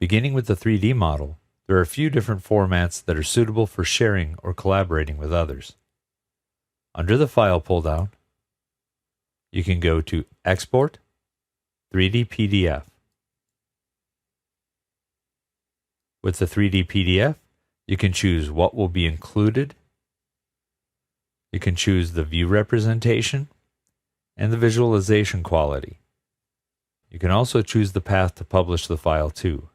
Beginning with the 3D model, there are a few different formats that are suitable for sharing or collaborating with others. Under the File pull-down, you can go to Export, 3D PDF. With the 3D PDF, you can choose what will be included. You can choose the view representation and the visualization quality. You can also choose the path to publish the file to.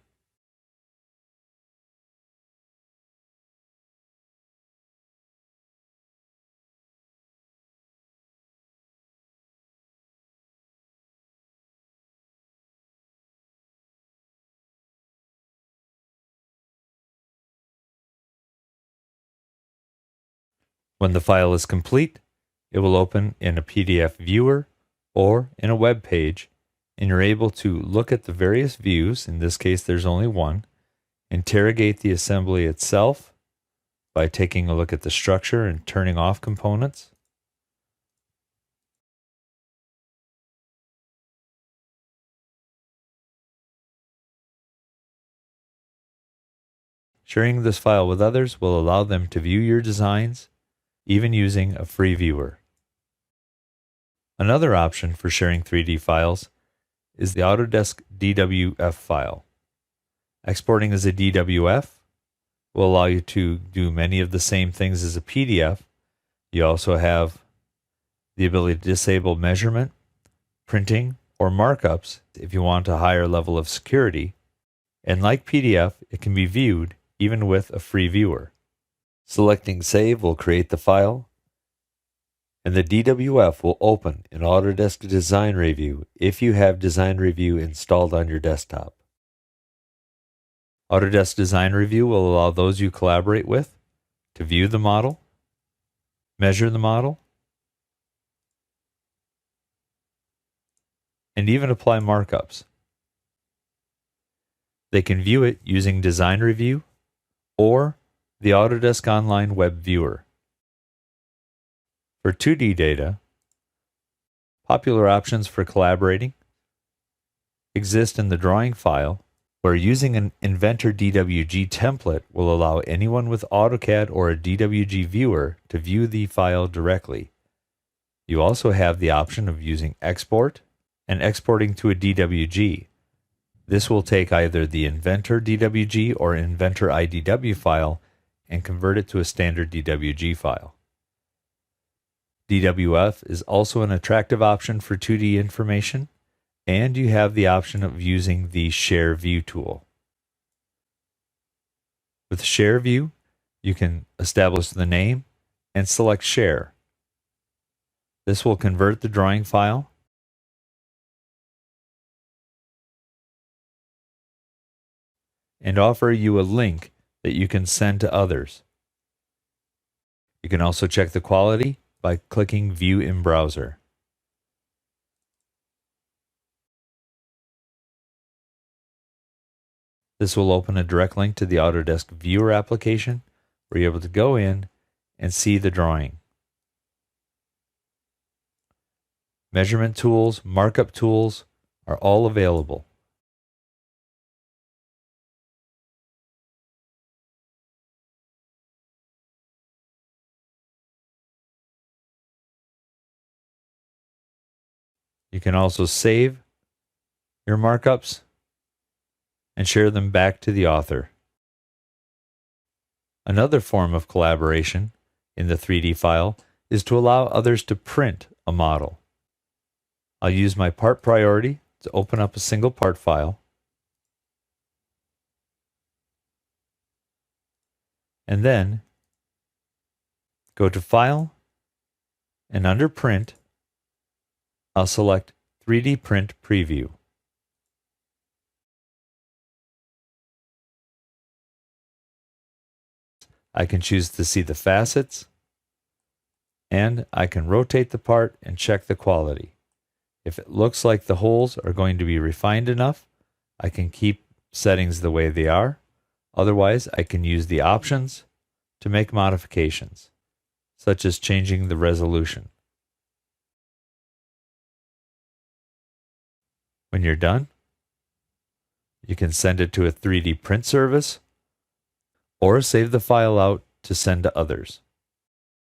When the file is complete, it will open in a PDF viewer or in a web page, and you're able to look at the various views. In this case, there's only one. Interrogate the assembly itself by taking a look at the structure and turning off components. Sharing this file with others will allow them to view your designs, even using a free viewer. Another option for sharing 3D files is the Autodesk DWF file. Exporting as a DWF will allow you to do many of the same things as a PDF. You also have the ability to disable measurement, printing, or markups if you want a higher level of security. And like PDF, it can be viewed even with a free viewer. Selecting Save will create the file, and the DWF will open in Autodesk Design Review if you have Design Review installed on your desktop. Autodesk Design Review will allow those you collaborate with to view the model, measure the model, and even apply markups. They can view it using Design Review or the Autodesk Online Web Viewer. For 2D data, popular options for collaborating exist in the drawing file, where using an Inventor DWG template will allow anyone with AutoCAD or a DWG viewer to view the file directly. You also have the option of using Export and exporting to a DWG. This will take either the Inventor DWG or Inventor IDW file and convert it to a standard DWG file. DWF is also an attractive option for 2D information, and you have the option of using the Share View tool. With Share View, you can establish the name and select Share. This will convert the drawing file and offer you a link that you can send to others. You can also check the quality by clicking View in Browser. This will open a direct link to the Autodesk Viewer application, where you're able to go in and see the drawing. Measurement tools, markup tools are all available. You can also save your markups and share them back to the author. Another form of collaboration in the 3D file is to allow others to print a model. I'll use my part priority to open up a single part file, and then go to File, and under Print, I'll select 3D Print Preview. I can choose to see the facets, and I can rotate the part and check the quality. If it looks like the holes are going to be refined enough, I can keep settings the way they are. Otherwise, I can use the options to make modifications, such as changing the resolution. When you're done, You can send it to a 3D print service or save the file out to send to others.